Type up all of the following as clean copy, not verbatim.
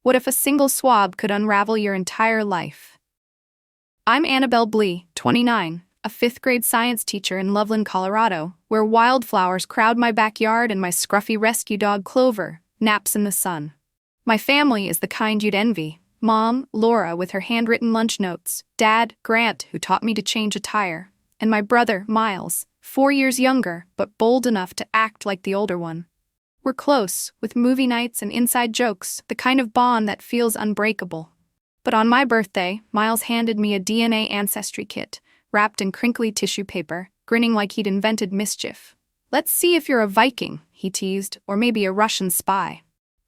What if a single swab could unravel your entire life? I'm Annabelle Blee, 29, a fifth-grade science teacher in Loveland, Colorado, where wildflowers crowd my backyard and my scruffy rescue dog Clover naps in the sun. My family is the kind you'd envy. Mom, Laura, with her handwritten lunch notes, Dad, Grant, who taught me to change a tire, and my brother, Miles, 4 years younger, but bold enough to act like the older one. We're close, with movie nights and inside jokes, the kind of bond that feels unbreakable. But on my birthday, Miles handed me a DNA ancestry kit, wrapped in crinkly tissue paper, grinning like he'd invented mischief. "Let's see if you're a Viking," he teased, "or maybe a Russian spy."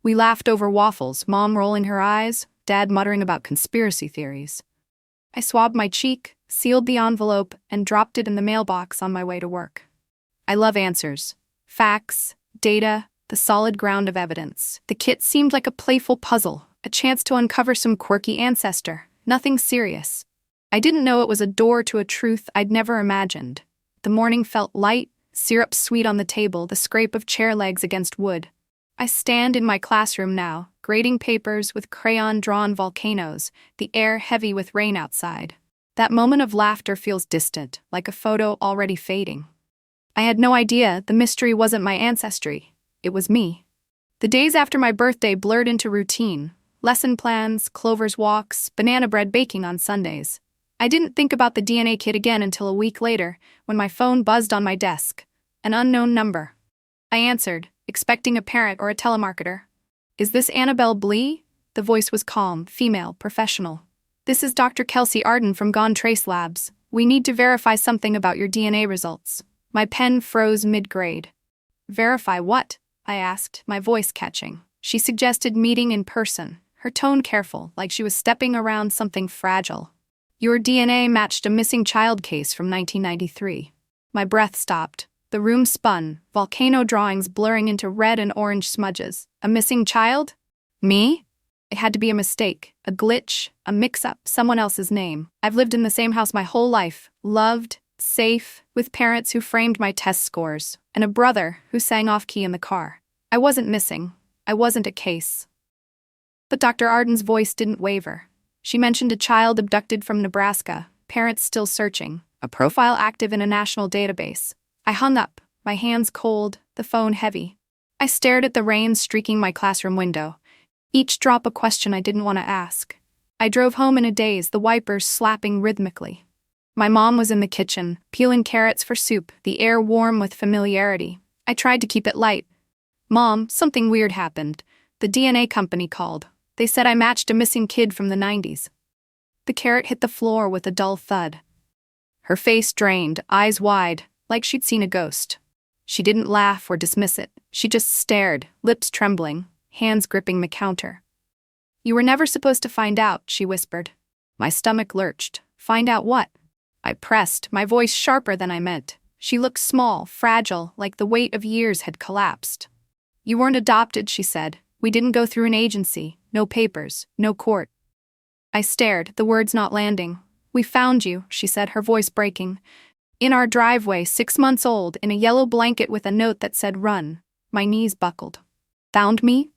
We laughed over waffles, Mom rolling her eyes, Dad muttering about conspiracy theories. I swabbed my cheek, sealed the envelope, and dropped it in the mailbox on my way to work. I love answers. Facts, data, the solid ground of evidence. The kit seemed like a playful puzzle, a chance to uncover some quirky ancestor. Nothing serious. I didn't know it was a door to a truth I'd never imagined. The morning felt light, syrup sweet on the table, the scrape of chair legs against wood. I stand in my classroom now, grading papers with crayon-drawn volcanoes, the air heavy with rain outside. That moment of laughter feels distant, like a photo already fading. I had no idea the mystery wasn't my ancestry. It was me. The days after my birthday blurred into routine. Lesson plans, Clover's walks, banana bread baking on Sundays. I didn't think about the DNA kit again until a week later, when my phone buzzed on my desk. An unknown number. I answered, expecting a parent or a telemarketer. "Is this Annabelle Blee?" The voice was calm, female, professional. "This is Dr. Kelsey Arden from Gone Trace Labs. We need to verify something about your DNA results." My pen froze mid-grade. "Verify what?" I asked, my voice catching. She suggested meeting in person, her tone careful, like she was stepping around something fragile. "Your DNA matched a missing child case from 1993. My breath stopped. The room spun, volcano drawings blurring into red and orange smudges. A missing child? Me? It had to be a mistake, a glitch, a mix-up, someone else's name. I've lived in the same house my whole life, loved, safe, with parents who framed my test scores, and a brother who sang off-key in the car. I wasn't missing. I wasn't a case. But Dr. Arden's voice didn't waver. She mentioned a child abducted from Nebraska, parents still searching, a profile active in a national database. I hung up, my hands cold, the phone heavy. I stared at the rain streaking my classroom window, each drop a question I didn't want to ask. I drove home in a daze, the wipers slapping rhythmically. My mom was in the kitchen, peeling carrots for soup, the air warm with familiarity. I tried to keep it light. "Mom, something weird happened. The DNA company called. They said I matched a missing kid from the 90s. The carrot hit the floor with a dull thud. Her face drained, eyes wide, like she'd seen a ghost. She didn't laugh or dismiss it. She just stared, lips trembling, hands gripping the counter. "You were never supposed to find out," she whispered. My stomach lurched. "Find out what?" I pressed, my voice sharper than I meant. She looked small, fragile, like the weight of years had collapsed. "You weren't adopted," she said. "We didn't go through an agency. No papers, no court." I stared, the words not landing. "We found you," she said, her voice breaking. "In our driveway, 6 months old, in a yellow blanket with a note that said run." My knees buckled. "Found me?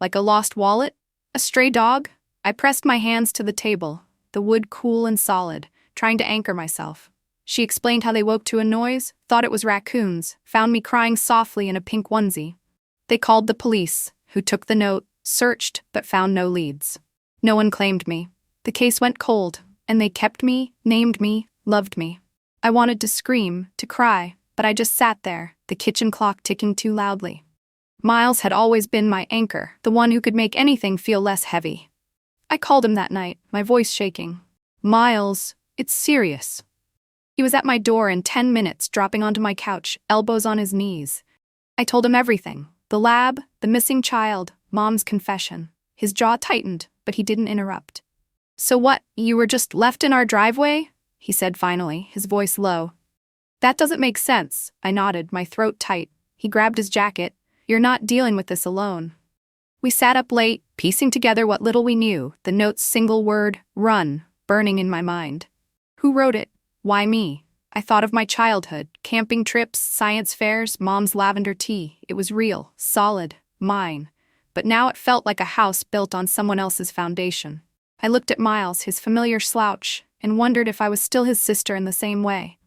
Like a lost wallet? A stray dog?" I pressed my hands to the table, the wood cool and solid, trying to anchor myself. She explained how they woke to a noise, thought it was raccoons, found me crying softly in a pink onesie. They called the police, who took the note, searched, but found no leads. No one claimed me. The case went cold, and they kept me, named me, loved me. I wanted to scream, to cry, but I just sat there, the kitchen clock ticking too loudly. Miles had always been my anchor, the one who could make anything feel less heavy. I called him that night, my voice shaking. "Miles, it's serious." He was at my door in 10 minutes, dropping onto my couch, elbows on his knees. I told him everything. The lab, the missing child, Mom's confession. His jaw tightened, but he didn't interrupt. "So what, you were just left in our driveway?" he said finally, his voice low. "That doesn't make sense," I nodded, my throat tight. He grabbed his jacket. "You're not dealing with this alone." We sat up late, piecing together what little we knew, the note's single word, run, burning in my mind. Who wrote it? Why me? I thought of my childhood, camping trips, science fairs, Mom's lavender tea. It was real, solid, mine. but now it felt like a house built on someone else's foundation. I looked at Miles, his familiar slouch, and wondered if I was still his sister in the same way.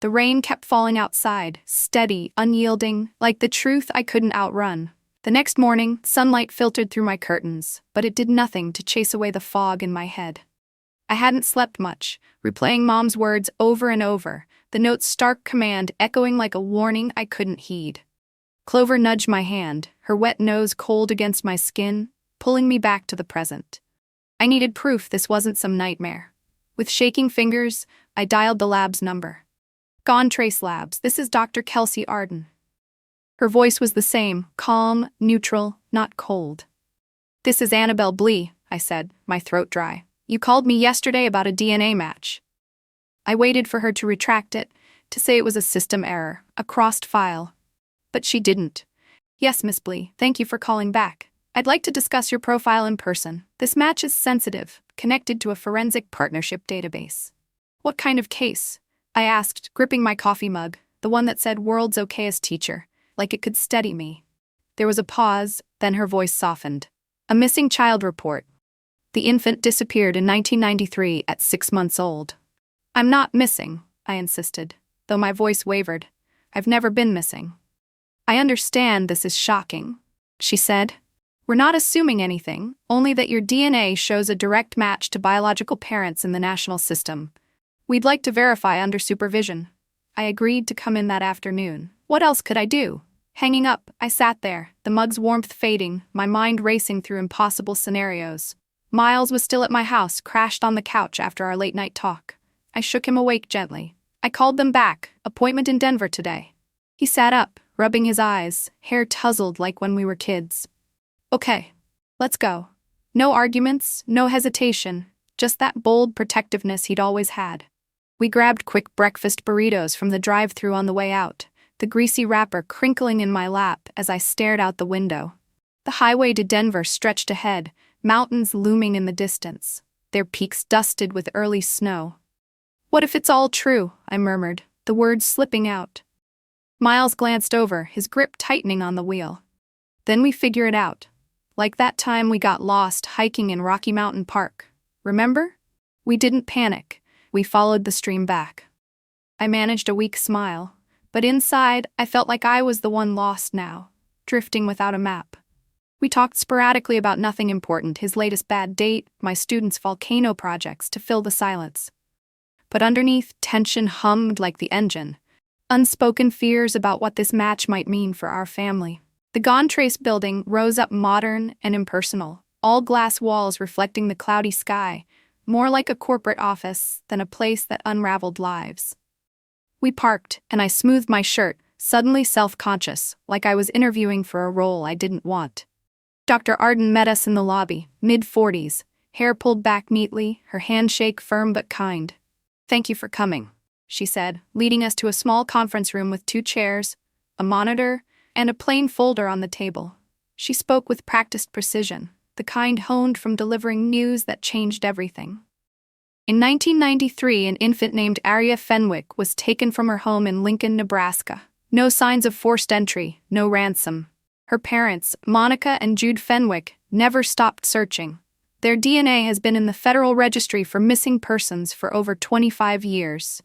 The rain kept falling outside, steady, unyielding, like the truth I couldn't outrun. The next morning, sunlight filtered through my curtains, but it did nothing to chase away the fog in my head. I hadn't slept much, replaying Mom's words over and over, the note's stark command echoing like a warning I couldn't heed. Clover nudged my hand, her wet nose cold against my skin, pulling me back to the present. I needed proof this wasn't some nightmare. With shaking fingers, I dialed the lab's number. Gone Trace Labs, this is Dr. Kelsey Arden. Her voice was the same, calm, neutral, not cold. This is Annabelle Blee, I said, my throat dry. You called me yesterday about a DNA match. I waited for her to retract it, to say it was a system error, a crossed file. But she didn't. Yes, Miss Blee, thank you for calling back. I'd like to discuss your profile in person. This match is sensitive, connected to a forensic partnership database. What kind of case? I asked, gripping my coffee mug, the one that said world's okayest teacher, like it could steady me. There was a pause, then her voice softened. A missing child report. The infant disappeared in 1993 at 6 months old. I'm not missing, I insisted, though my voice wavered. I've never been missing. I understand this is shocking, she said. We're not assuming anything, only that your DNA shows a direct match to biological parents in the national system. We'd like to verify under supervision. I agreed to come in that afternoon. What else could I do? Hanging up, I sat there, the mug's warmth fading, my mind racing through impossible scenarios. Miles was still at my house, crashed on the couch after our late-night talk. I shook him awake gently. I called them back, appointment in Denver today. He sat up, rubbing his eyes, hair tousled like when we were kids. Okay, let's go. No arguments, no hesitation, just that bold protectiveness he'd always had. We grabbed quick breakfast burritos from the drive-thru on the way out, the greasy wrapper crinkling in my lap as I stared out the window. The highway to Denver stretched ahead, mountains looming in the distance, their peaks dusted with early snow. What if it's all true? I murmured, the words slipping out. Miles glanced over, his grip tightening on the wheel. Then we figure it out. Like that time we got lost hiking in Rocky Mountain Park. Remember? We didn't panic. We followed the stream back. I managed a weak smile, but inside I felt like I was the one lost now, drifting without a map. We talked sporadically about nothing important, his latest bad date, my students' volcano projects to fill the silence. But underneath, tension hummed like the engine. Unspoken fears about what this match might mean for our family. The Gone Trace building rose up modern and impersonal, all glass walls reflecting the cloudy sky, more like a corporate office than a place that unraveled lives. We parked, and I smoothed my shirt, suddenly self-conscious, like I was interviewing for a role I didn't want. Dr. Arden met us in the lobby, mid-40s, hair pulled back neatly, her handshake firm but kind. Thank you for coming, she said, leading us to a small conference room with 2 chairs, a monitor, and a plain folder on the table. She spoke with practiced precision, the kind honed from delivering news that changed everything. In 1993, an infant named Aria Fenwick was taken from her home in Lincoln, Nebraska. No signs of forced entry, no ransom. Her parents, Monica and Jude Fenwick, never stopped searching. Their DNA has been in the Federal Registry for Missing Persons for over 25 years.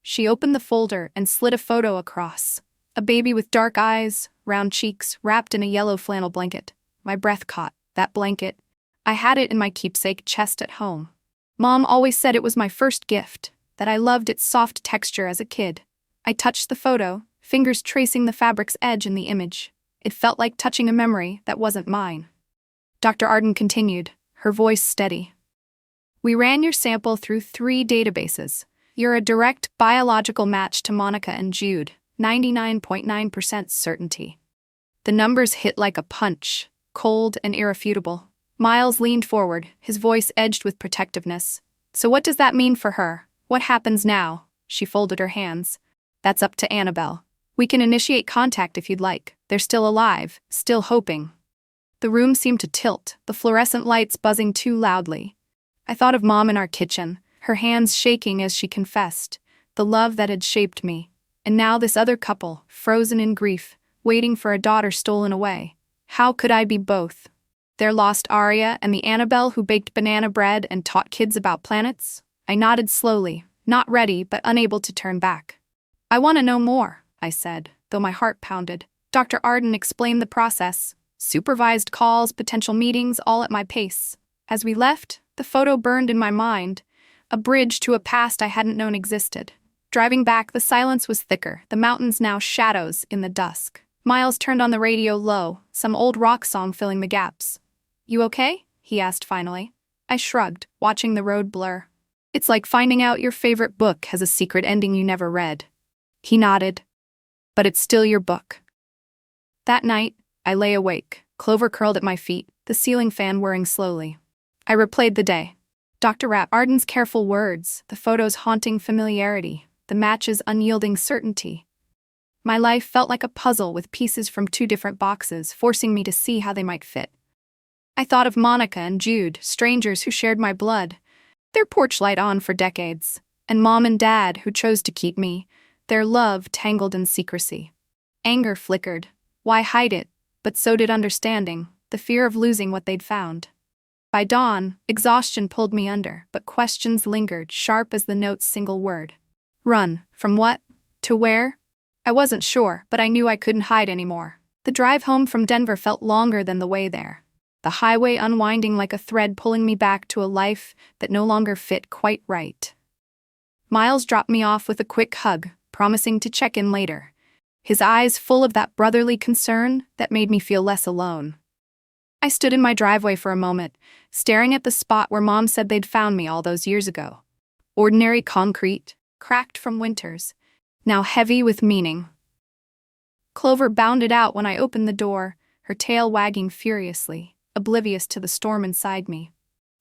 She opened the folder and slid a photo across. A baby with dark eyes, round cheeks, wrapped in a yellow flannel blanket. My breath caught. That blanket. I had it in my keepsake chest at home. Mom always said it was my first gift, that I loved its soft texture as a kid. I touched the photo, fingers tracing the fabric's edge in the image. It felt like touching a memory that wasn't mine. Dr. Arden continued, her voice steady. We ran your sample through 3 databases. You're a direct biological match to Monica and Jude, 99.9% certainty. The numbers hit like a punch, cold and irrefutable. Miles leaned forward, his voice edged with protectiveness. So what does that mean for her? What happens now? She folded her hands. That's up to Annabelle. We can initiate contact if you'd like. They're still alive, still hoping. The room seemed to tilt, the fluorescent lights buzzing too loudly. I thought of Mom in our kitchen, her hands shaking as she confessed, the love that had shaped me. And now this other couple, frozen in grief, waiting for a daughter stolen away. How could I be both? Their lost Aria and the Annabelle who baked banana bread and taught kids about planets? I nodded slowly, not ready but unable to turn back. I want to know more, I said, though my heart pounded. Dr. Arden explained the process. Supervised calls, potential meetings, all at my pace. As we left, the photo burned in my mind, a bridge to a past I hadn't known existed. Driving back, the silence was thicker, the mountains now shadows in the dusk. Miles turned on the radio low, some old rock song filling the gaps. "You okay?" he asked finally. I shrugged, watching the road blur. "It's like finding out your favorite book has a secret ending you never read." He nodded. "But it's still your book." That night, I lay awake, Clover curled at my feet, the ceiling fan whirring slowly. I replayed the day. Dr. Arden's careful words, the photo's haunting familiarity, the match's unyielding certainty. My life felt like a puzzle with pieces from two different boxes, forcing me to see how they might fit. I thought of Monica and Jude, strangers who shared my blood, their porch light on for decades, and Mom and Dad who chose to keep me, their love tangled in secrecy. Anger flickered. Why hide it? But so did understanding, the fear of losing what they'd found. By dawn, exhaustion pulled me under, but questions lingered, sharp as the note's single word. Run. From what? To where? I wasn't sure, but I knew I couldn't hide anymore. The drive home from Denver felt longer than the way there. The highway unwinding like a thread pulling me back to a life that no longer fit quite right. Miles dropped me off with a quick hug, promising to check in later, his eyes full of that brotherly concern that made me feel less alone. I stood in my driveway for a moment, staring at the spot where Mom said they'd found me all those years ago. Ordinary concrete, cracked from winters, now heavy with meaning. Clover bounded out when I opened the door, her tail wagging furiously, oblivious to the storm inside me.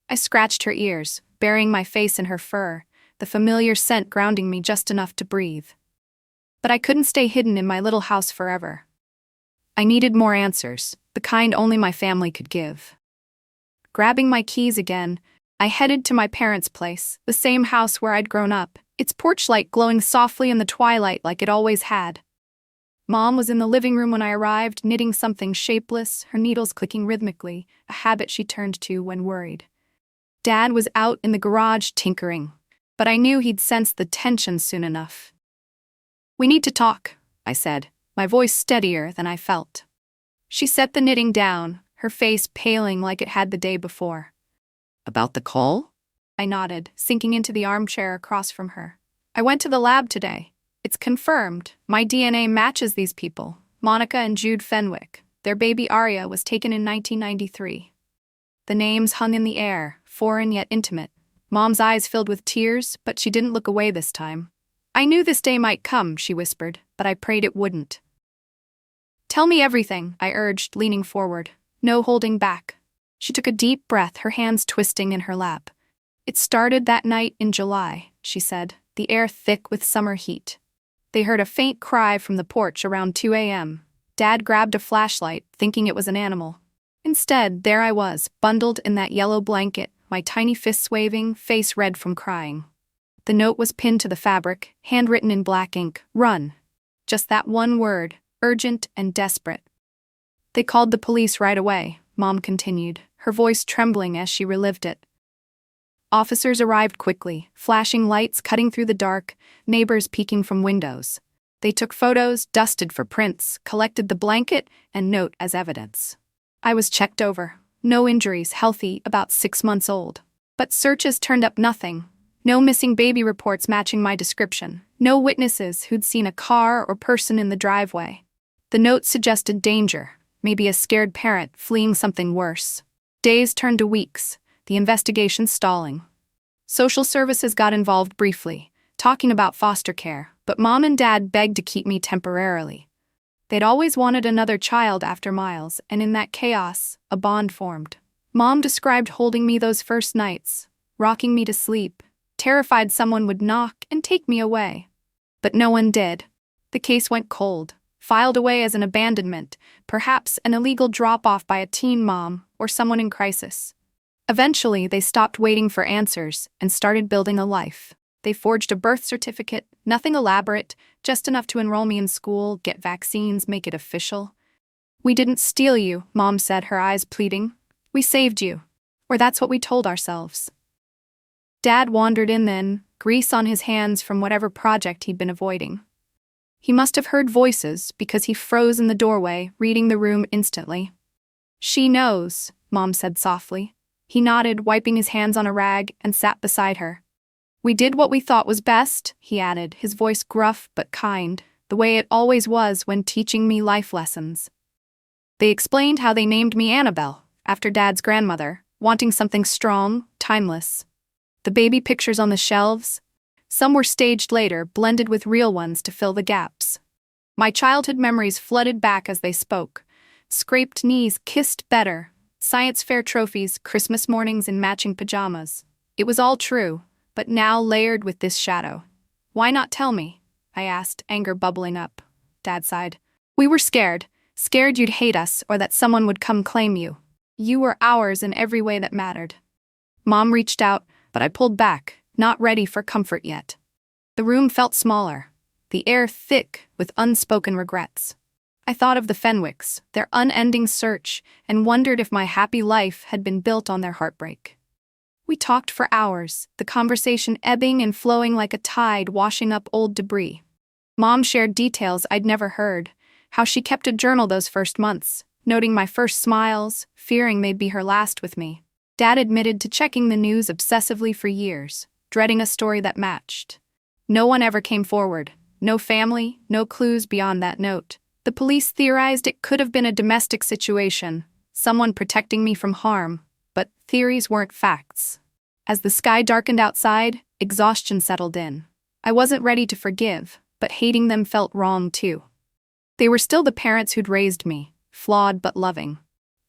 I scratched her ears, burying my face in her fur, the familiar scent grounding me just enough to breathe. But I couldn't stay hidden in my little house forever. I needed more answers, the kind only my family could give. Grabbing my keys again, I headed to my parents' place, the same house where I'd grown up, its porch light glowing softly in the twilight like it always had. Mom was in the living room when I arrived, knitting something shapeless, her needles clicking rhythmically, a habit she turned to when worried. Dad was out in the garage tinkering, but I knew he'd sensed the tension soon enough. "We need to talk," I said, my voice steadier than I felt. She set the knitting down, her face paling like it had the day before. "About the call?" I nodded, sinking into the armchair across from her. "I went to the lab today. It's confirmed. My DNA matches these people, Monica and Jude Fenwick. Their baby Aria was taken in 1993. The names hung in the air, foreign yet intimate. Mom's eyes filled with tears, but she didn't look away this time. "I knew this day might come," she whispered, "but I prayed it wouldn't." "Tell me everything," I urged, leaning forward. No holding back. She took a deep breath, her hands twisting in her lap. "It started that night in July," she said, the air thick with summer heat. They heard a faint cry from the porch around 2 a.m. Dad grabbed a flashlight, thinking it was an animal. Instead, there I was, bundled in that yellow blanket, my tiny fists waving, face red from crying. The note was pinned to the fabric, handwritten in black ink, "Run." Just that one word, urgent and desperate. "They called the police right away," Mom continued, her voice trembling as she relived it. Officers arrived quickly, flashing lights cutting through the dark, neighbors peeking from windows. They took photos, dusted for prints, collected the blanket and note as evidence. I was checked over. No injuries, healthy, about 6 months old. But searches turned up nothing. No missing baby reports matching my description. No witnesses who'd seen a car or person in the driveway. The note suggested danger, maybe a scared parent fleeing something worse. Days turned to weeks, the investigation stalling. Social services got involved briefly, talking about foster care, but Mom and Dad begged to keep me temporarily. They'd always wanted another child after Miles, and in that chaos, a bond formed. Mom described holding me those first nights, rocking me to sleep, terrified someone would knock and take me away. But no one did. The case went cold, filed away as an abandonment, perhaps an illegal drop-off by a teen mom or someone in crisis. Eventually, they stopped waiting for answers and started building a life. They forged a birth certificate, nothing elaborate, just enough to enroll me in school, get vaccines, make it official. "We didn't steal you," Mom said, her eyes pleading. We saved you. Or that's what we told ourselves. Dad wandered in then, grease on his hands from whatever project he'd been avoiding. He must have heard voices because he froze in the doorway, reading the room instantly. She knows, Mom said softly. He nodded, wiping his hands on a rag, and sat beside her. We did what we thought was best, he added, his voice gruff but kind, the way it always was when teaching me life lessons. They explained how they named me Annabelle, after Dad's grandmother, wanting something strong, timeless. The baby pictures on the shelves, some were staged later, blended with real ones to fill the gaps. My childhood memories flooded back as they spoke. Scraped knees, kissed better, science fair trophies, Christmas mornings in matching pajamas. It was all true, but now layered with this shadow. Why not tell me? I asked, anger bubbling up. Dad sighed. We were scared you'd hate us or that someone would come claim you. You were ours in every way that mattered. Mom reached out, but I pulled back, not ready for comfort yet. The room felt smaller, the air thick with unspoken regrets. I thought of the Fenwicks, their unending search, and wondered if my happy life had been built on their heartbreak. We talked for hours, the conversation ebbing and flowing like a tide washing up old debris. Mom shared details I'd never heard, how she kept a journal those first months, noting my first smiles, fearing they'd be her last with me. Dad admitted to checking the news obsessively for years, dreading a story that matched. No one ever came forward, no family, no clues beyond that note. The police theorized it could have been a domestic situation, someone protecting me from harm, but theories weren't facts. As the sky darkened outside, exhaustion settled in. I wasn't ready to forgive, but hating them felt wrong too. They were still the parents who'd raised me, flawed but loving.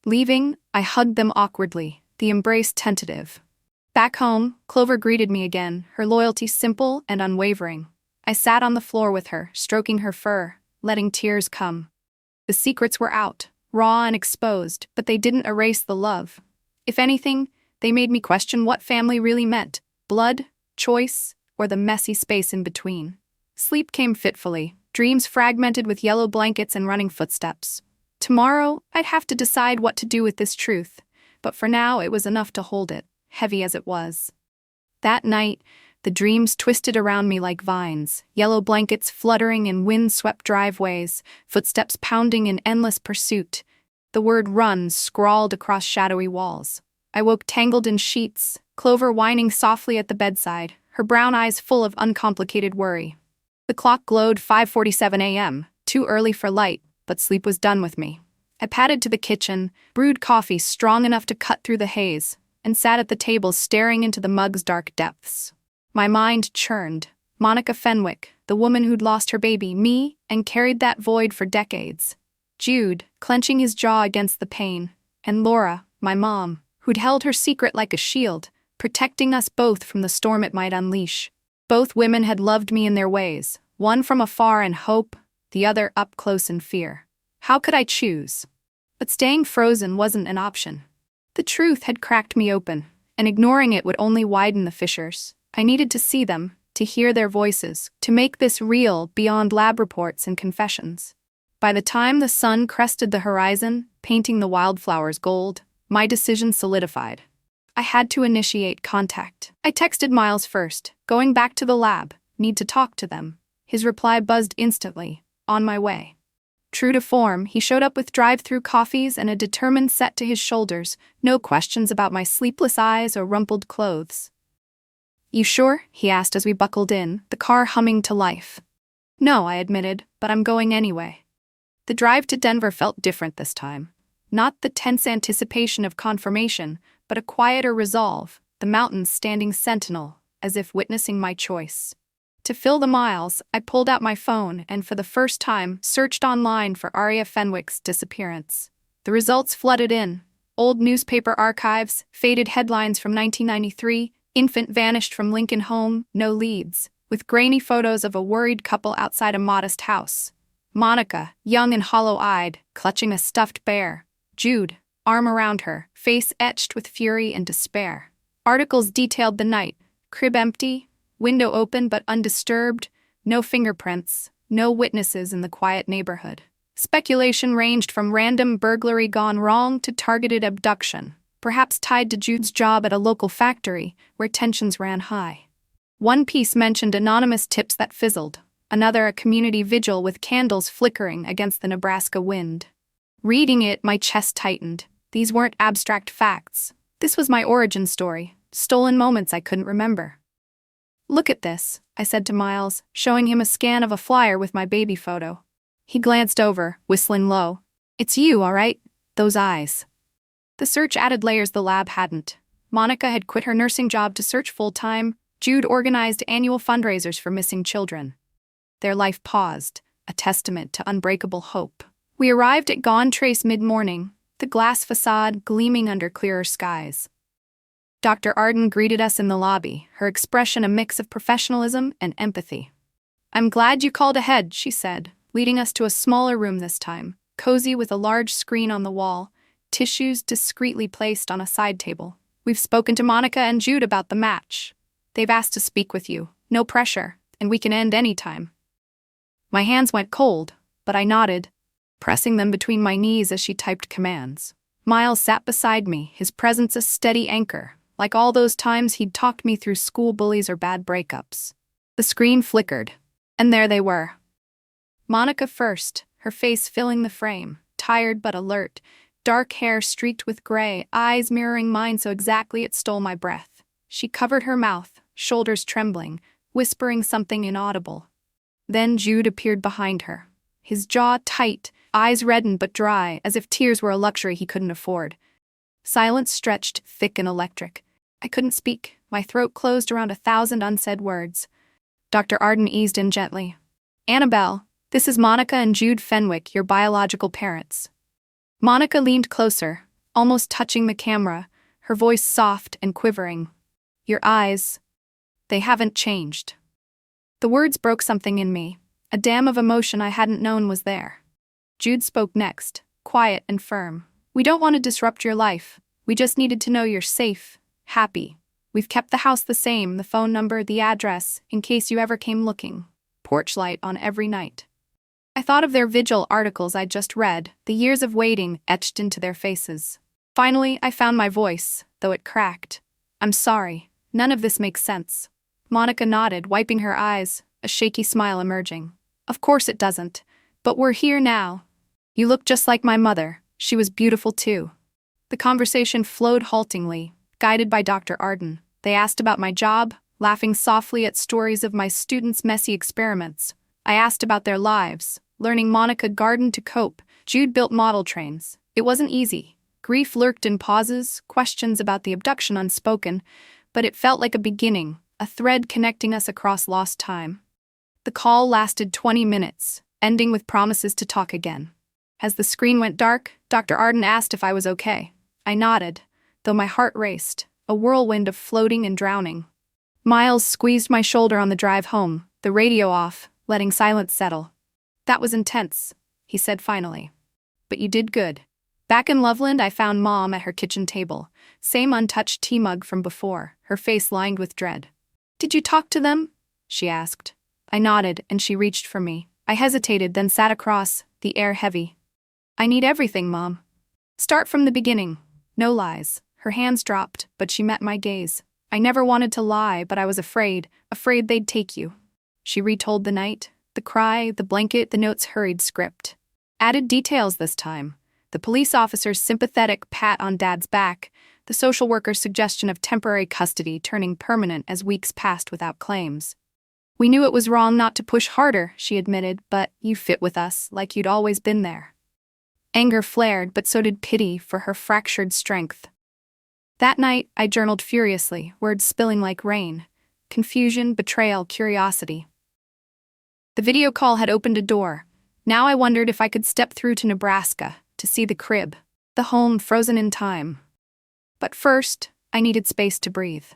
Leaving, I hugged them awkwardly, the embrace tentative. Back home, Clover greeted me again, her loyalty simple and unwavering. I sat on the floor with her, stroking her fur, letting tears come. The secrets were out, raw and exposed, but they didn't erase the love. If anything, they made me question what family really meant, blood, choice, or the messy space in between. Sleep came fitfully, dreams fragmented with yellow blankets and running footsteps. Tomorrow, I'd have to decide what to do with this truth, but for now it was enough to hold it, heavy as it was. That night, the dreams twisted around me like vines, yellow blankets fluttering in wind-swept driveways, footsteps pounding in endless pursuit, the word run scrawled across shadowy walls. I woke tangled in sheets, Clover whining softly at the bedside, her brown eyes full of uncomplicated worry. The clock glowed 5:47 a.m., too early for light, but sleep was done with me. I padded to the kitchen, brewed coffee strong enough to cut through the haze, and sat at the table staring into the mug's dark depths. My mind churned. Monica Fenwick, the woman who'd lost her baby, me, and carried that void for decades. Jude, clenching his jaw against the pain. And Laura, my mom, who'd held her secret like a shield, protecting us both from the storm it might unleash. Both women had loved me in their ways, one from afar in hope, the other up close in fear. How could I choose? But staying frozen wasn't an option. The truth had cracked me open, and ignoring it would only widen the fissures. I needed to see them, to hear their voices, to make this real beyond lab reports and confessions. By the time the sun crested the horizon, painting the wildflowers gold, my decision solidified. I had to initiate contact. I texted Miles first, going back to the lab, need to talk to them. His reply buzzed instantly, on my way. True to form, he showed up with drive-through coffees and a determined set to his shoulders, no questions about my sleepless eyes or rumpled clothes. You sure? He asked as we buckled in, the car humming to life. No, I admitted, but I'm going anyway. The drive to Denver felt different this time. Not the tense anticipation of confirmation, but a quieter resolve, the mountains standing sentinel, as if witnessing my choice. To fill the miles, I pulled out my phone and for the first time searched online for Aria Fenwick's disappearance. The results flooded in. Old newspaper archives, faded headlines from 1993, infant vanished from Lincoln home, no leads, with grainy photos of a worried couple outside a modest house. Monica, young and hollow-eyed, clutching a stuffed bear. Jude, arm around her, face etched with fury and despair. Articles detailed the night. Crib empty, window open but undisturbed, no fingerprints, no witnesses in the quiet neighborhood. Speculation ranged from random burglary gone wrong to targeted abduction. perhaps tied to Jude's job at a local factory where tensions ran high. One piece mentioned anonymous tips that fizzled, another a community vigil with candles flickering against the Nebraska wind. Reading it, my chest tightened. These weren't abstract facts. This was my origin story, stolen moments I couldn't remember. "Look at this," I said to Miles, showing him a scan of a flyer with my baby photo. He glanced over, whistling low. "It's you, all right? Those eyes." The search added layers the lab hadn't. Monica had quit her nursing job to search full-time. Jude organized annual fundraisers for missing children. Their life paused, a testament to unbreakable hope. We arrived at Gone Trace mid-morning, the glass facade gleaming under clearer skies. Dr. Arden greeted us in the lobby, her expression a mix of professionalism and empathy. "I'm glad you called ahead," she said, leading us to a smaller room this time, cozy with a large screen on the wall, tissues discreetly placed on a side table. "We've spoken to Monica and Jude about the match. They've asked to speak with you. No pressure, and we can end any time." My hands went cold, but I nodded, pressing them between my knees as she typed commands. Miles sat beside me, his presence a steady anchor, like all those times he'd talked me through school bullies or bad breakups. The screen flickered, and there they were. Monica first, her face filling the frame, tired but alert, dark hair streaked with gray, eyes mirroring mine so exactly it stole my breath. She covered her mouth, shoulders trembling, whispering something inaudible. Then Jude appeared behind her, his jaw tight, eyes reddened but dry, as if tears were a luxury he couldn't afford. Silence stretched, thick and electric. I couldn't speak, my throat closed around 1,000 unsaid words. Dr. Arden eased in gently. "Annabelle, this is Monica and Jude Fenwick, your biological parents." Monica leaned closer, almost touching the camera, her voice soft and quivering. "Your eyes, they haven't changed." The words broke something in me, a dam of emotion I hadn't known was there. Jude spoke next, quiet and firm. "We don't want to disrupt your life. We just needed to know you're safe, happy. We've kept the house the same, the phone number, the address, in case you ever came looking. Porch light on every night." I thought of their vigil articles I'd just read, the years of waiting etched into their faces. Finally, I found my voice, though it cracked. "I'm sorry. None of this makes sense." Monica nodded, wiping her eyes, a shaky smile emerging. "Of course it doesn't. But we're here now. You look just like my mother. She was beautiful too." The conversation flowed haltingly, guided by Dr. Arden. They asked about my job, laughing softly at stories of my students' messy experiments. I asked about their lives, learning Monica gardened to cope, Jude built model trains. It wasn't easy. Grief lurked in pauses, questions about the abduction unspoken, but it felt like a beginning, a thread connecting us across lost time. The call lasted 20 minutes, ending with promises to talk again. As the screen went dark, Dr. Arden asked if I was okay. I nodded, though my heart raced, a whirlwind of floating and drowning. Miles squeezed my shoulder on the drive home, the radio off, letting silence settle. "That was intense," he said finally. "But you did good." Back in Loveland, I found Mom at her kitchen table, same untouched tea mug from before, her face lined with dread. "Did you talk to them?" she asked. I nodded, and she reached for me. I hesitated, then sat across, the air heavy. "I need everything, Mom. Start from the beginning. No lies." Her hands dropped, but she met my gaze. "I never wanted to lie, but I was afraid they'd take you." She retold the night, the cry, the blanket, the note's hurried script. Added details this time. The police officer's sympathetic pat on Dad's back, the social worker's suggestion of temporary custody turning permanent as weeks passed without claims. "We knew it was wrong not to push harder," she admitted, "but you fit with us, like you'd always been there." Anger flared, but so did pity for her fractured strength. That night, I journaled furiously, words spilling like rain. Confusion, betrayal, curiosity. The video call had opened a door. Now I wondered if I could step through to Nebraska, to see the crib, the home frozen in time. But first, I needed space to breathe.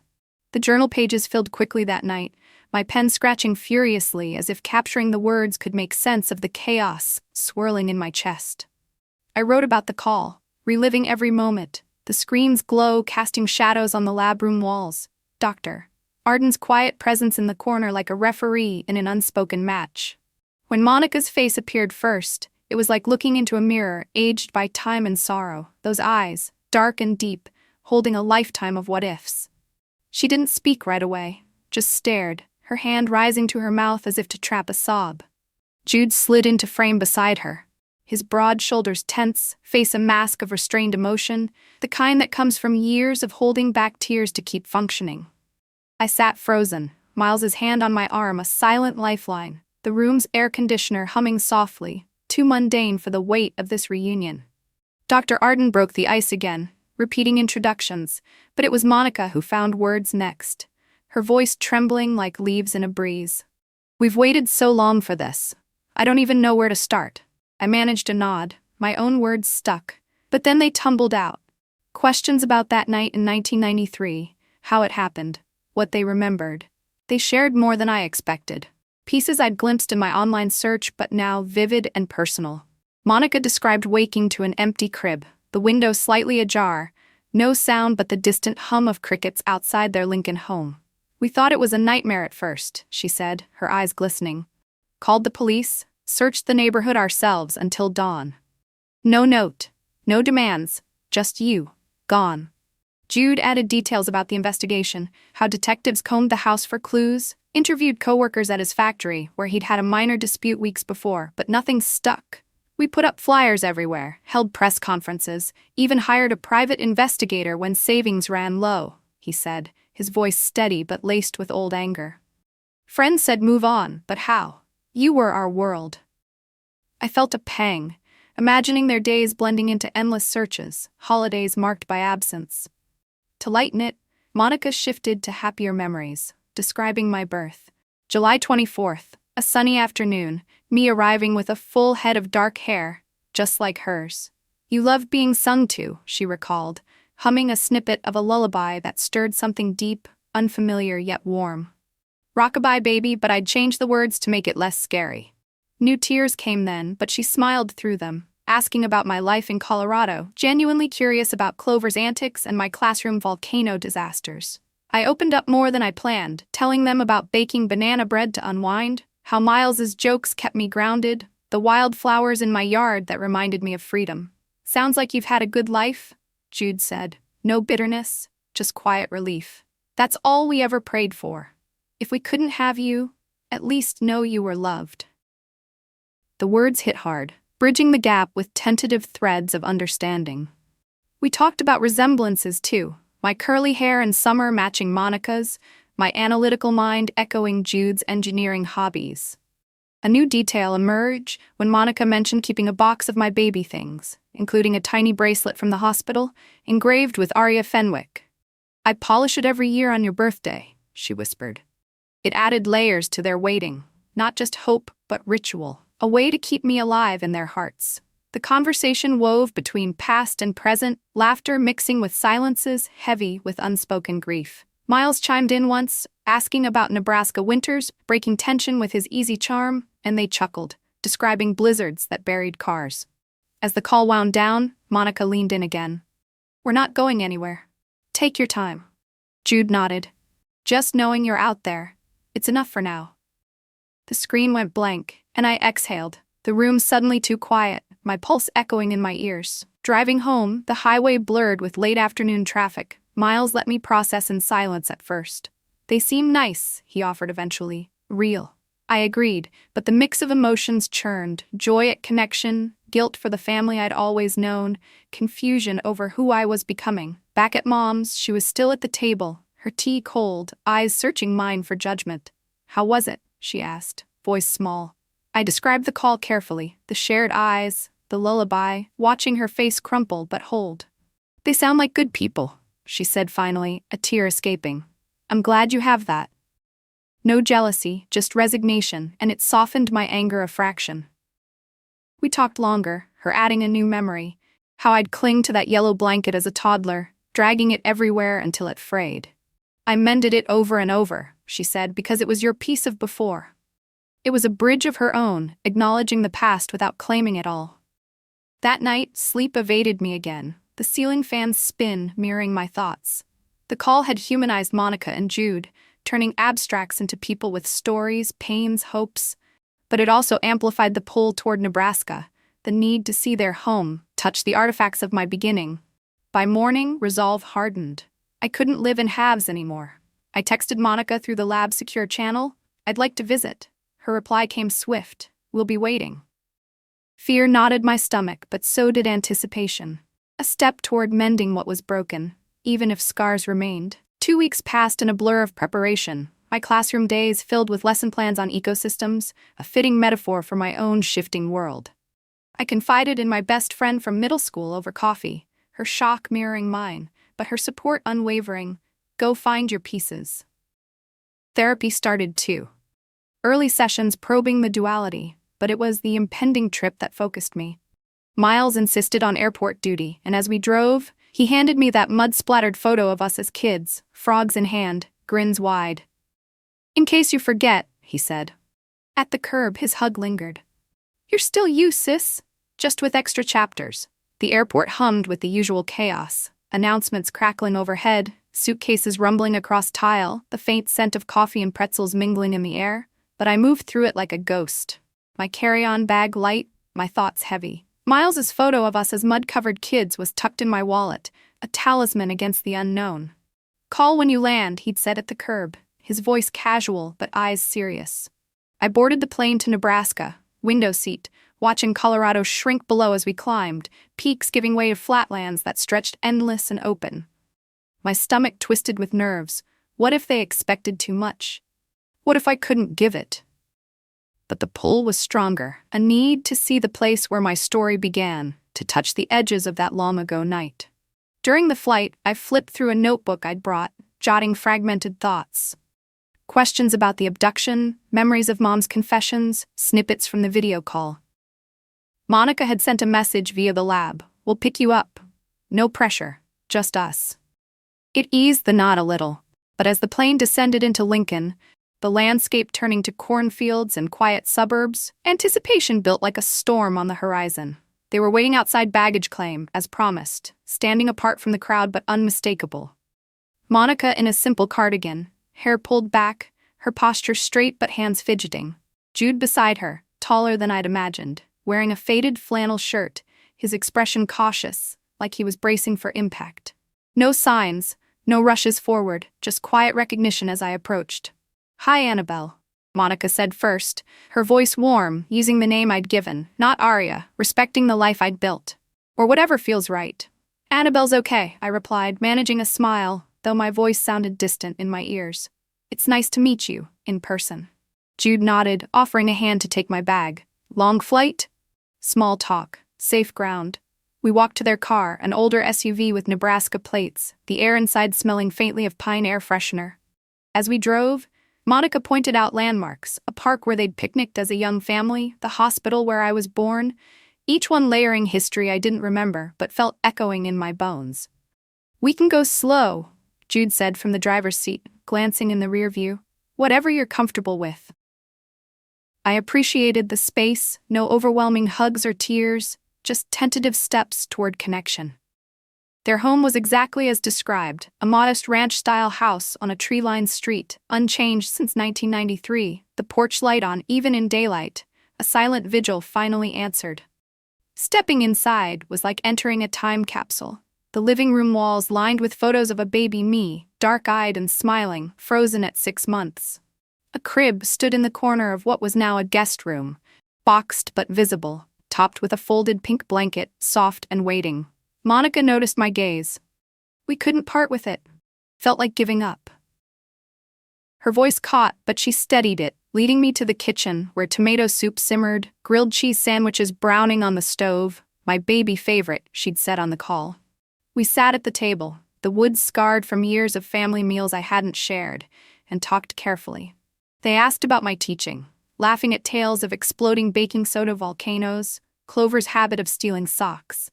The journal pages filled quickly that night, my pen scratching furiously as if capturing the words could make sense of the chaos swirling in my chest. I wrote about the call, reliving every moment, the screen's glow casting shadows on the lab room walls, Dr. Arden's quiet presence in the corner like a referee in an unspoken match. When Monica's face appeared first, it was like looking into a mirror aged by time and sorrow, those eyes, dark and deep, holding a lifetime of what-ifs. She didn't speak right away, just stared, her hand rising to her mouth as if to trap a sob. Jude slid into frame beside her, his broad shoulders tense, face a mask of restrained emotion, the kind that comes from years of holding back tears to keep functioning. I sat frozen, Miles's hand on my arm a silent lifeline, the room's air conditioner humming softly, too mundane for the weight of this reunion. Dr. Arden broke the ice again, repeating introductions, but it was Monica who found words next, her voice trembling like leaves in a breeze. "We've waited so long for this. I don't even know where to start." I managed a nod, my own words stuck, but then they tumbled out. Questions about that night in 1993, how it happened, what they remembered. They shared more than I expected. Pieces I'd glimpsed in my online search, but now vivid and personal. Monica described waking to an empty crib, the window slightly ajar, no sound but the distant hum of crickets outside their Lincoln home. "We thought it was a nightmare at first," she said, her eyes glistening. "Called the police, searched the neighborhood ourselves until dawn. No note, no demands, just you, gone." Jude added details about the investigation, how detectives combed the house for clues, interviewed coworkers at his factory where he'd had a minor dispute weeks before, but nothing stuck. "We put up flyers everywhere, held press conferences, even hired a private investigator when savings ran low," he said, his voice steady but laced with old anger. "Friends said move on, but how? You were our world." I felt a pang, imagining their days blending into endless searches, holidays marked by absence. To lighten it, Monica shifted to happier memories, describing my birth. July 24th, a sunny afternoon, me arriving with a full head of dark hair, just like hers. "You loved being sung to," she recalled, humming a snippet of a lullaby that stirred something deep, unfamiliar yet warm. "Rockabye baby, but I'd changed the words to make it less scary." New tears came then, but she smiled through them, asking about my life in Colorado, genuinely curious about Clover's antics and my classroom volcano disasters. I opened up more than I planned, telling them about baking banana bread to unwind, how Miles's jokes kept me grounded, the wildflowers in my yard that reminded me of freedom. "Sounds like you've had a good life," Jude said. "No bitterness, just quiet relief. That's all we ever prayed for. If we couldn't have you, at least know you were loved." The words hit hard, bridging the gap with tentative threads of understanding. We talked about resemblances too, my curly hair in summer matching Monica's, my analytical mind echoing Jude's engineering hobbies. A new detail emerged when Monica mentioned keeping a box of my baby things, including a tiny bracelet from the hospital, engraved with Aria Fenwick. "I polish it every year on your birthday," she whispered. It added layers to their waiting, not just hope but ritual, a way to keep me alive in their hearts. The conversation wove between past and present, laughter mixing with silences heavy with unspoken grief. Miles chimed in once, asking about Nebraska winters, breaking tension with his easy charm, and they chuckled, describing blizzards that buried cars. As the call wound down, Monica leaned in again. "We're not going anywhere. Take your time." Jude nodded. "Just knowing you're out there, it's enough for now." The screen went blank, and I exhaled, the room suddenly too quiet, my pulse echoing in my ears. Driving home, the highway blurred with late afternoon traffic. Miles let me process in silence at first. "They seem nice," he offered eventually. "Real." I agreed, but the mix of emotions churned, joy at connection, guilt for the family I'd always known, confusion over who I was becoming. Back at Mom's, she was still at the table, her tea cold, eyes searching mine for judgment. "How was it?" she asked, voice small. I described the call carefully, the shared eyes, the lullaby, watching her face crumple but hold. "They sound like good people," she said finally, a tear escaping. "I'm glad you have that." No jealousy, just resignation, and it softened my anger a fraction. We talked longer, her adding a new memory, how I'd cling to that yellow blanket as a toddler, dragging it everywhere until it frayed. "I mended it over and over," she said, "because it was your piece of before." It was a bridge of her own, acknowledging the past without claiming it all. That night, sleep evaded me again, the ceiling fan's spin mirroring my thoughts. The call had humanized Monica and Jude, turning abstracts into people with stories, pains, hopes. But it also amplified the pull toward Nebraska, the need to see their home, touch the artifacts of my beginning. By morning, resolve hardened. I couldn't live in halves anymore. I texted Monica through the lab secure channel. I'd like to visit. Her reply came swift. We'll be waiting. Fear knotted my stomach, but so did anticipation. A step toward mending what was broken, even if scars remained. 2 weeks passed in a blur of preparation, my classroom days filled with lesson plans on ecosystems, a fitting metaphor for my own shifting world. I confided in my best friend from middle school over coffee, her shock mirroring mine, but her support unwavering. Go find your pieces. Therapy started too. Early sessions probing the duality, but it was the impending trip that focused me. Miles insisted on airport duty, and as we drove, he handed me that mud-splattered photo of us as kids, frogs in hand, grins wide. In case you forget, he said. At the curb, his hug lingered. You're still you, sis, just with extra chapters. The airport hummed with the usual chaos, announcements crackling overhead, suitcases rumbling across tile, the faint scent of coffee and pretzels mingling in the air, but I moved through it like a ghost. My carry-on bag light, my thoughts heavy. Miles's photo of us as mud-covered kids was tucked in my wallet, a talisman against the unknown. Call when you land, he'd said at the curb, his voice casual but eyes serious. I boarded the plane to Nebraska, window seat, watching Colorado shrink below as we climbed, peaks giving way to flatlands that stretched endless and open. My stomach twisted with nerves. What if they expected too much? What if I couldn't give it? But the pull was stronger, a need to see the place where my story began, to touch the edges of that long-ago night. During the flight, I flipped through a notebook I'd brought, jotting fragmented thoughts. Questions about the abduction, memories of Mom's confessions, snippets from the video call. Monica had sent a message via the lab. We'll pick you up. No pressure, just us. It eased the knot a little, but as the plane descended into Lincoln, the landscape turning to cornfields and quiet suburbs, anticipation built like a storm on the horizon. They were waiting outside baggage claim, as promised, standing apart from the crowd but unmistakable. Monica in a simple cardigan, hair pulled back, her posture straight but hands fidgeting. Jude beside her, taller than I'd imagined, wearing a faded flannel shirt, his expression cautious, like he was bracing for impact. No signs, no rushes forward, just quiet recognition as I approached. Hi, Annabelle, Monica said first, her voice warm, using the name I'd given, not Aria, respecting the life I'd built. Or whatever feels right. Annabelle's okay, I replied, managing a smile, though my voice sounded distant in my ears. It's nice to meet you, in person. Jude nodded, offering a hand to take my bag. Long flight? Small talk, safe ground. We walked to their car, an older SUV with Nebraska plates, the air inside smelling faintly of pine air freshener. As we drove, Monica pointed out landmarks, a park where they'd picnicked as a young family, the hospital where I was born, each one layering history I didn't remember but felt echoing in my bones. We can go slow, Jude said from the driver's seat, glancing in the rear view. Whatever you're comfortable with. I appreciated the space, no overwhelming hugs or tears, just tentative steps toward connection. Their home was exactly as described, a modest ranch-style house on a tree-lined street, unchanged since 1993, the porch light on even in daylight, a silent vigil finally answered. Stepping inside was like entering a time capsule, the living room walls lined with photos of a baby me, dark-eyed and smiling, frozen at 6 months. A crib stood in the corner of what was now a guest room, boxed but visible, topped with a folded pink blanket, soft and waiting. Monica noticed my gaze. We couldn't part with it. Felt like giving up. Her voice caught, but she steadied it, leading me to the kitchen, where tomato soup simmered, grilled cheese sandwiches browning on the stove, my baby favorite, she'd said on the call. We sat at the table, the wood scarred from years of family meals I hadn't shared, and talked carefully. They asked about my teaching, laughing at tales of exploding baking soda volcanoes, Clover's habit of stealing socks.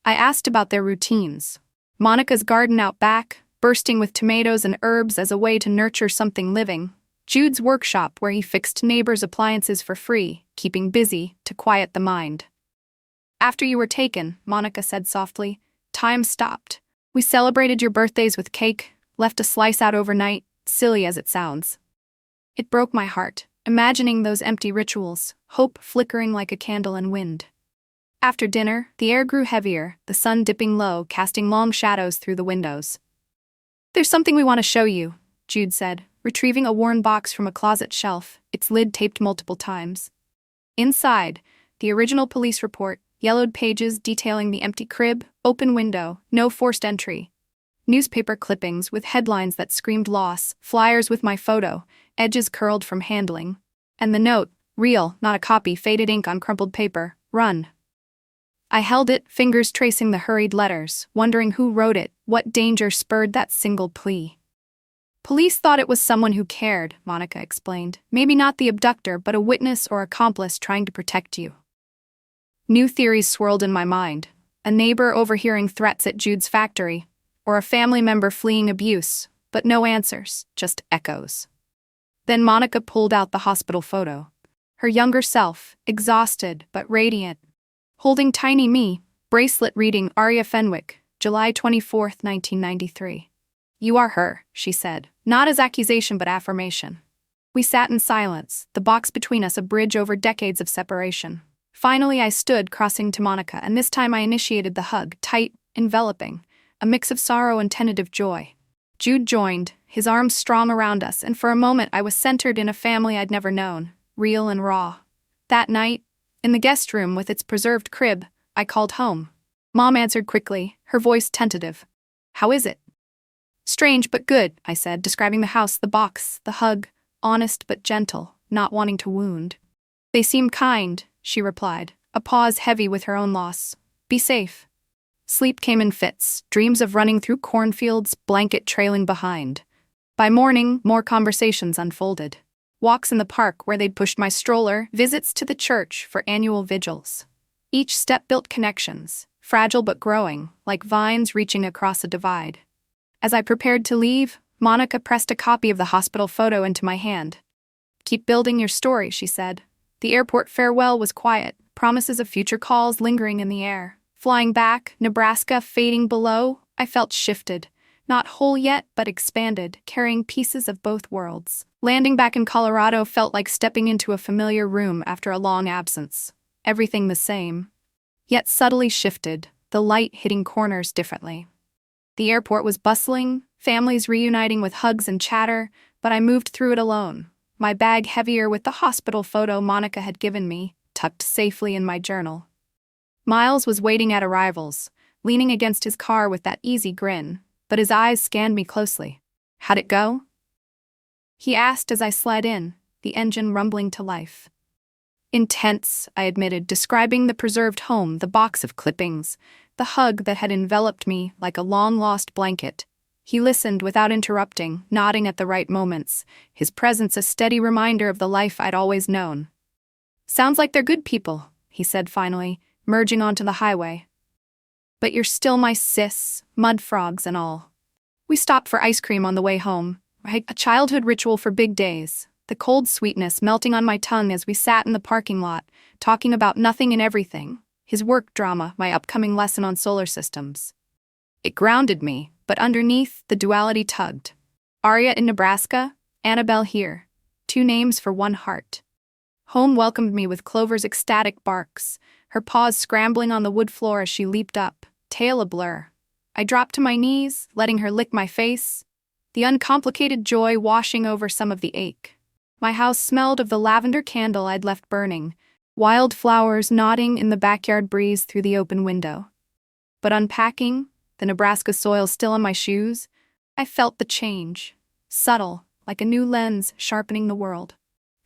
I asked about their routines. Monica's garden out back, bursting with tomatoes and herbs as a way to nurture something living. Jude's workshop where he fixed neighbors' appliances for free, keeping busy to quiet the mind. After you were taken, Monica said softly, time stopped. We celebrated your birthdays with cake, left a slice out overnight, silly as it sounds. It broke my heart, imagining those empty rituals, hope flickering like a candle in wind. After dinner, the air grew heavier, the sun dipping low, casting long shadows through the windows. "There's something we want to show you," Jude said, retrieving a worn box from a closet shelf, its lid taped multiple times. Inside, the original police report, yellowed pages detailing the empty crib, open window, no forced entry. Newspaper clippings with headlines that screamed loss, flyers with my photo, edges curled from handling. And the note, real, not a copy, faded ink on crumpled paper, "Run." I held it, fingers tracing the hurried letters, wondering who wrote it, what danger spurred that single plea. "Police thought it was someone who cared," Monica explained. "Maybe not the abductor, but a witness or accomplice trying to protect you." New theories swirled in my mind. A neighbor overhearing threats at Jude's factory, or a family member fleeing abuse, but no answers, just echoes. Then Monica pulled out the hospital photo. Her younger self, exhausted but radiant, holding tiny me, bracelet reading Aria Fenwick, July 24, 1993. "You are her," she said, not as accusation but affirmation. We sat in silence, the box between us a bridge over decades of separation. Finally I stood, crossing to Monica, and this time I initiated the hug, tight, enveloping, a mix of sorrow and tentative joy. Jude joined, his arms strong around us, and for a moment I was centered in a family I'd never known, real and raw. That night, in the guest room with its preserved crib, I called home. Mom answered quickly, her voice tentative. "How is it?" "Strange but good," I said, describing the house, the box, the hug, honest but gentle, not wanting to wound. "They seem kind," she replied, a pause heavy with her own loss. "Be safe." Sleep came in fits, dreams of running through cornfields, blanket trailing behind. By morning, more conversations unfolded. Walks in the park where they'd pushed my stroller, visits to the church for annual vigils. Each step built connections, fragile but growing, like vines reaching across a divide. As I prepared to leave, Monica pressed a copy of the hospital photo into my hand. "Keep building your story," she said. The airport farewell was quiet, promises of future calls lingering in the air. Flying back, Nebraska fading below, I felt shifted. Not whole yet, but expanded, carrying pieces of both worlds. Landing back in Colorado felt like stepping into a familiar room after a long absence. Everything the same, yet subtly shifted, the light hitting corners differently. The airport was bustling, families reuniting with hugs and chatter, but I moved through it alone, my bag heavier with the hospital photo Monica had given me, tucked safely in my journal. Miles was waiting at arrivals, leaning against his car with that easy grin, but his eyes scanned me closely. "How'd it go?" he asked as I slid in, the engine rumbling to life. "Intense," I admitted, describing the preserved home, the box of clippings, the hug that had enveloped me like a long-lost blanket. He listened without interrupting, nodding at the right moments, his presence a steady reminder of the life I'd always known. "Sounds like they're good people," he said finally, merging onto the highway. "But you're still my sis, mud frogs and all." We stopped for ice cream on the way home, a childhood ritual for big days, the cold sweetness melting on my tongue as we sat in the parking lot, talking about nothing and everything, his work drama, my upcoming lesson on solar systems. It grounded me, but underneath, the duality tugged. Aria in Nebraska, Annabelle here, 2 names for one heart. Home welcomed me with Clover's ecstatic barks, her paws scrambling on the wood floor as she leaped up, tail a blur. I dropped to my knees, letting her lick my face, the uncomplicated joy washing over some of the ache. My house smelled of the lavender candle I'd left burning, wildflowers nodding in the backyard breeze through the open window. But unpacking, the Nebraska soil still on my shoes, I felt the change, subtle, like a new lens sharpening the world.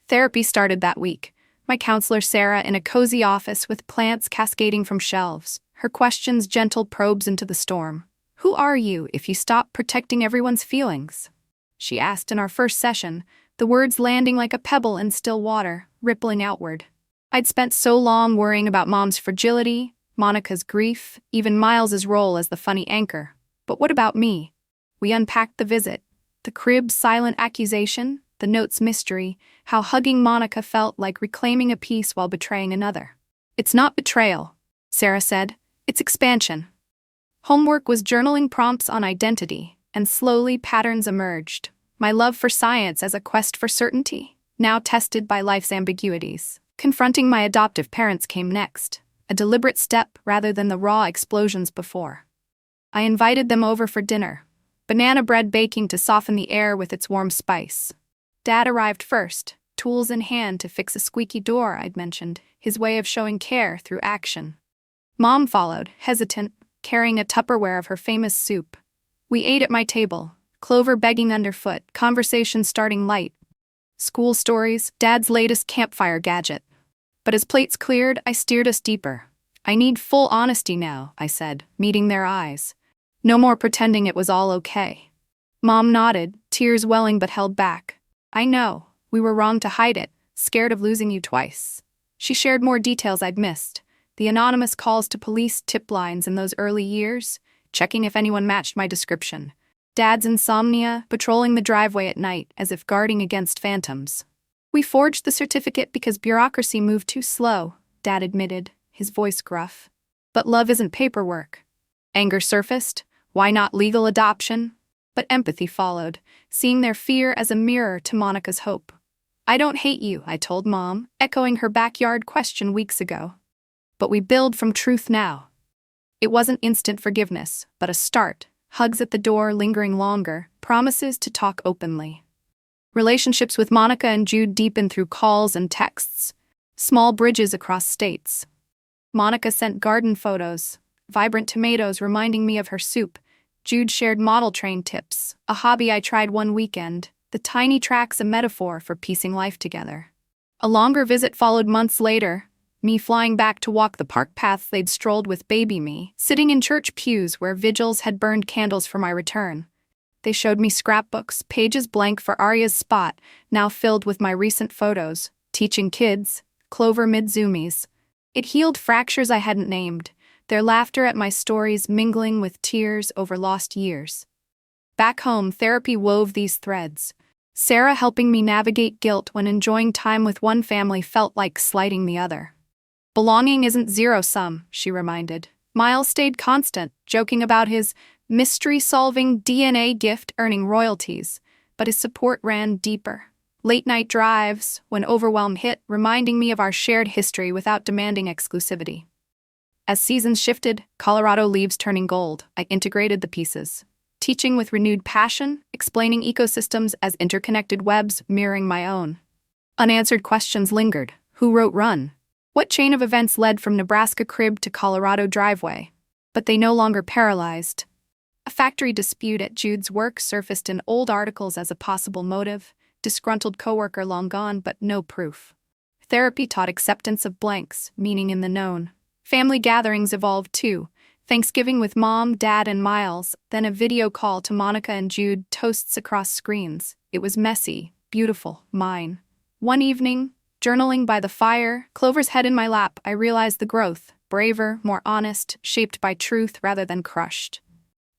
Therapy started that week. My counselor Sarah in a cozy office with plants cascading from shelves, her questions gentle probes into the storm. "Who are you if you stop protecting everyone's feelings?" she asked in our first session, the words landing like a pebble in still water, rippling outward. I'd spent so long worrying about Mom's fragility, Monica's grief, even Miles's role as the funny anchor. But what about me? We unpacked the visit, the crib's silent accusation, the note's mystery, how hugging Monica felt like reclaiming a piece while betraying another. "It's not betrayal," Sarah said. "It's expansion." Homework was journaling prompts on identity, and slowly patterns emerged. My love for science as a quest for certainty, now tested by life's ambiguities. Confronting my adoptive parents came next. a deliberate step rather than the raw explosions before. I invited them over for dinner, banana bread baking to soften the air with its warm spice. Dad arrived first, tools in hand to fix a squeaky door I'd mentioned, his way of showing care through action. Mom followed, hesitant, carrying a Tupperware of her famous soup. We ate at my table, Clover begging underfoot, conversation starting light. School stories, Dad's latest campfire gadget. But as plates cleared, I steered us deeper. I need full honesty now, I said, meeting their eyes. No more pretending it was all okay. Mom nodded, tears welling but held back. I know, we were wrong to hide it, scared of losing you twice. She shared more details I'd missed. The anonymous calls to police tip lines in those early years, checking if anyone matched my description. Dad's insomnia, patrolling the driveway at night as if guarding against phantoms. We forged the certificate because bureaucracy moved too slow, Dad admitted, his voice gruff. But love isn't paperwork. Anger surfaced. Why not legal adoption? But empathy followed, seeing their fear as a mirror to Monica's hope. I don't hate you, I told Mom, echoing her backyard question weeks ago. But we build from truth now. It wasn't instant forgiveness, but a start. Hugs at the door lingering longer, promises to talk openly. Relationships with Monica and Jude deepened through calls and texts. Small bridges across states. Monica sent garden photos, vibrant tomatoes reminding me of her soup. Jude shared model train tips, a hobby I tried one weekend, the tiny tracks a metaphor for piecing life together. A longer visit followed months later, me flying back to walk the park paths they'd strolled with baby me, sitting in church pews where vigils had burned candles for my return. They showed me scrapbooks, pages blank for Arya's spot, now filled with my recent photos, teaching kids, Clover mid-zoomies. It healed fractures I hadn't named, their laughter at my stories mingling with tears over lost years. Back home, therapy wove these threads. Sarah helping me navigate guilt when enjoying time with one family felt like slighting the other. Belonging isn't zero-sum, she reminded. Miles stayed constant, joking about his mystery-solving DNA gift earning royalties, but his support ran deeper. Late-night drives, when overwhelm hit, reminding me of our shared history without demanding exclusivity. As seasons shifted, Colorado leaves turning gold, I integrated the pieces. Teaching with renewed passion, explaining ecosystems as interconnected webs mirroring my own. Unanswered questions lingered. Who wrote Run? What chain of events led from Nebraska crib to Colorado driveway? But they no longer paralyzed. A factory dispute at Jude's work surfaced in old articles as a possible motive, disgruntled coworker long gone but no proof. Therapy taught acceptance of blanks, meaning in the known. Family gatherings evolved too. Thanksgiving with Mom, Dad, and Miles, then a video call to Monica and Jude, toasts across screens. It was messy, beautiful, mine. One evening, journaling by the fire, Clover's head in my lap, I realized the growth, braver, more honest, shaped by truth rather than crushed.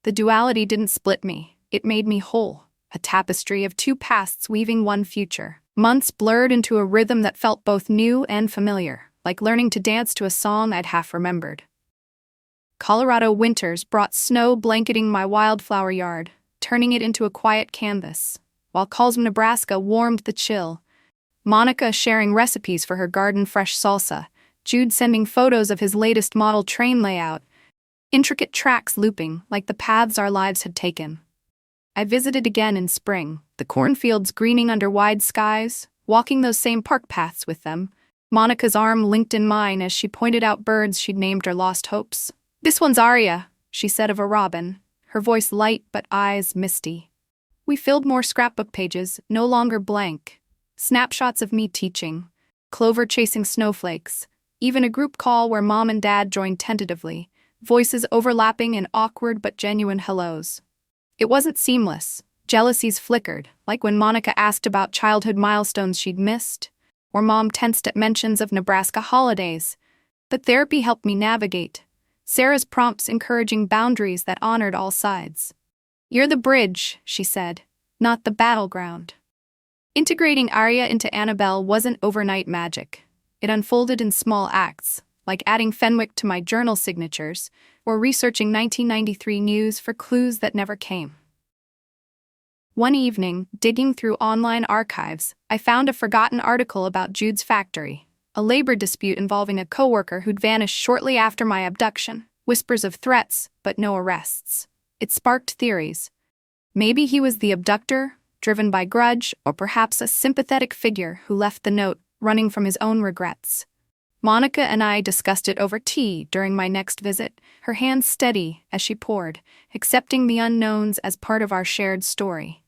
The duality didn't split me, it made me whole, a tapestry of two pasts weaving one future. Months blurred into a rhythm that felt both new and familiar, like learning to dance to a song I'd half remembered. Colorado winters brought snow blanketing my wildflower yard, turning it into a quiet canvas, while Colesm, Nebraska warmed the chill. Monica sharing recipes for her garden-fresh salsa, Jude sending photos of his latest model train layout, intricate tracks looping like the paths our lives had taken. I visited again in spring, the cornfields greening under wide skies, walking those same park paths with them, Monica's arm linked in mine as she pointed out birds she'd named her lost hopes. "This one's Arya," she said of a robin, her voice light but eyes misty. We filled more scrapbook pages, no longer blank. Snapshots of me teaching, Clover chasing snowflakes, even a group call where Mom and Dad joined tentatively, voices overlapping in awkward but genuine hellos. It wasn't seamless. Jealousies flickered, like when Monica asked about childhood milestones she'd missed, or Mom tensed at mentions of Nebraska holidays. But therapy helped me navigate. Sarah's prompts encouraging boundaries that honored all sides. "You're the bridge," she said, "not the battleground." Integrating Arya into Annabelle wasn't overnight magic. It unfolded in small acts, like adding Fenwick to my journal signatures, or researching 1993 news for clues that never came. One evening, digging through online archives, I found a forgotten article about Jude's factory, a labor dispute involving a coworker who'd vanished shortly after my abduction, whispers of threats, but no arrests. It sparked theories. Maybe he was the abductor, driven by grudge, or perhaps a sympathetic figure who left the note, running from his own regrets. Monica and I discussed it over tea during my next visit, her hands steady as she poured, accepting the unknowns as part of our shared story.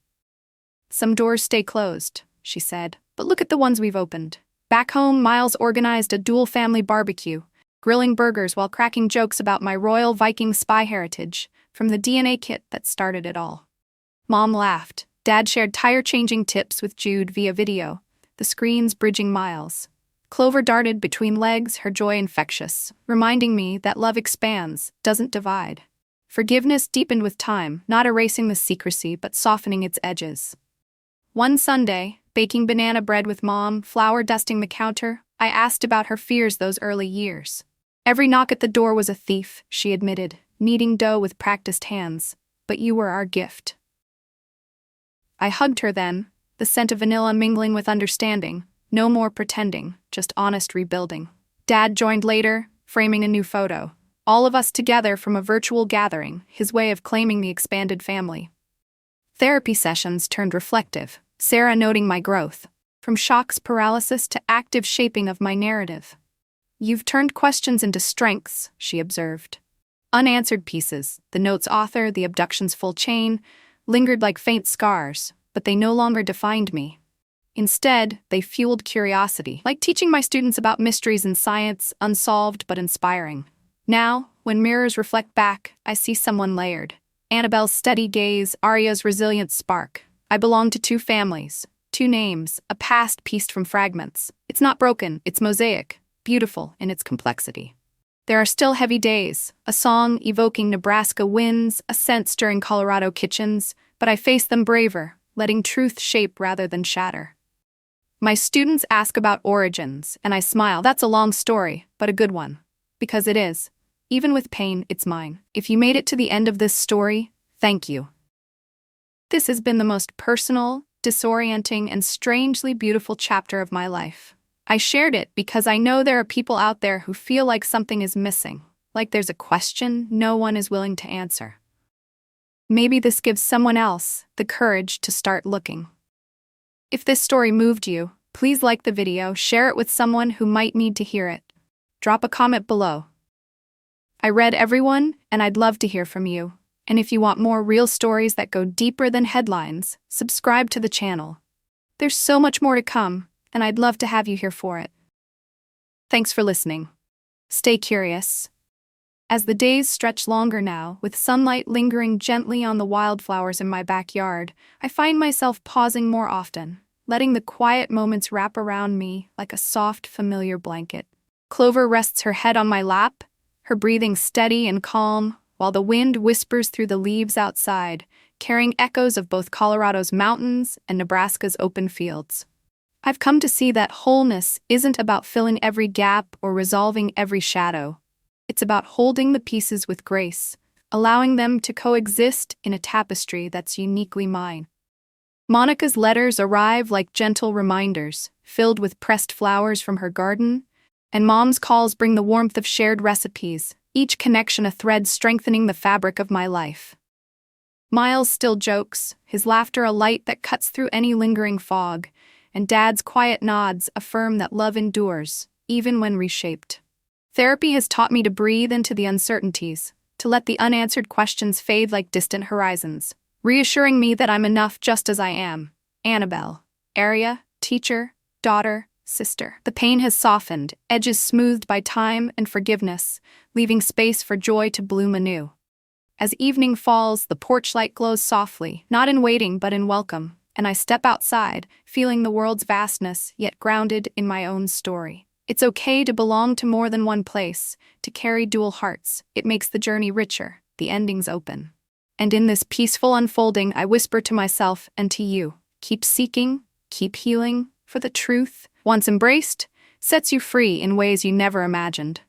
"Some doors stay closed," she said, "but look at the ones we've opened." Back home, Miles organized a dual-family barbecue, grilling burgers while cracking jokes about my royal Viking spy heritage, from the DNA kit that started it all. Mom laughed. Dad shared tire-changing tips with Jude via video, the screens bridging miles. Clover darted between legs, her joy infectious, reminding me that love expands, doesn't divide. Forgiveness deepened with time, not erasing the secrecy but softening its edges. One Sunday, baking banana bread with Mom, flour dusting the counter, I asked about her fears those early years. "Every knock at the door was a thief," she admitted, kneading dough with practiced hands. "But you were our gift." I hugged her then, the scent of vanilla mingling with understanding. No more pretending, just honest rebuilding. Dad joined later, framing a new photo. All of us together from a virtual gathering, his way of claiming the expanded family. Therapy sessions turned reflective, Sarah noting my growth, from shocks paralysis to active shaping of my narrative. "You've turned questions into strengths," she observed. Unanswered pieces, the note's author, the abduction's full chain, lingered like faint scars, but they no longer defined me. Instead, they fueled curiosity, like teaching my students about mysteries in science, unsolved but inspiring. Now, when mirrors reflect back, I see someone layered. Annabelle's steady gaze, Arya's resilient spark. I belong to two families, two names, a past pieced from fragments. It's not broken, it's mosaic, beautiful in its complexity. There are still heavy days, a song evoking Nebraska winds, a scent stirring Colorado kitchens, but I face them braver, letting truth shape rather than shatter. My students ask about origins, and I smile. That's a long story, but a good one. Because it is. Even with pain, it's mine. If you made it to the end of this story, thank you. This has been the most personal, disorienting, and strangely beautiful chapter of my life. I shared it because I know there are people out there who feel like something is missing, like there's a question no one is willing to answer. Maybe this gives someone else the courage to start looking. If this story moved you, please like the video, share it with someone who might need to hear it. Drop a comment below. I read everyone, and I'd love to hear from you. And if you want more real stories that go deeper than headlines, subscribe to the channel. There's so much more to come, and I'd love to have you here for it. Thanks for listening. Stay curious. As the days stretch longer now, with sunlight lingering gently on the wildflowers in my backyard, I find myself pausing more often, letting the quiet moments wrap around me like a soft, familiar blanket. Clover rests her head on my lap, her breathing steady and calm, while the wind whispers through the leaves outside, carrying echoes of both Colorado's mountains and Nebraska's open fields. I've come to see that wholeness isn't about filling every gap or resolving every shadow. It's about holding the pieces with grace, allowing them to coexist in a tapestry that's uniquely mine. Monica's letters arrive like gentle reminders, filled with pressed flowers from her garden, and Mom's calls bring the warmth of shared recipes, each connection a thread strengthening the fabric of my life. Miles still jokes, his laughter a light that cuts through any lingering fog, and Dad's quiet nods affirm that love endures, even when reshaped. Therapy has taught me to breathe into the uncertainties, to let the unanswered questions fade like distant horizons, reassuring me that I'm enough just as I am. Annabelle, Arya, teacher, daughter, sister. The pain has softened, edges smoothed by time and forgiveness, leaving space for joy to bloom anew. As evening falls, the porch light glows softly, not in waiting but in welcome, and I step outside, feeling the world's vastness, yet grounded in my own story. It's okay to belong to more than one place, to carry dual hearts. It makes the journey richer, the endings open. And in this peaceful unfolding, I whisper to myself and to you, keep seeking, keep healing, for the truth, once embraced, sets you free in ways you never imagined.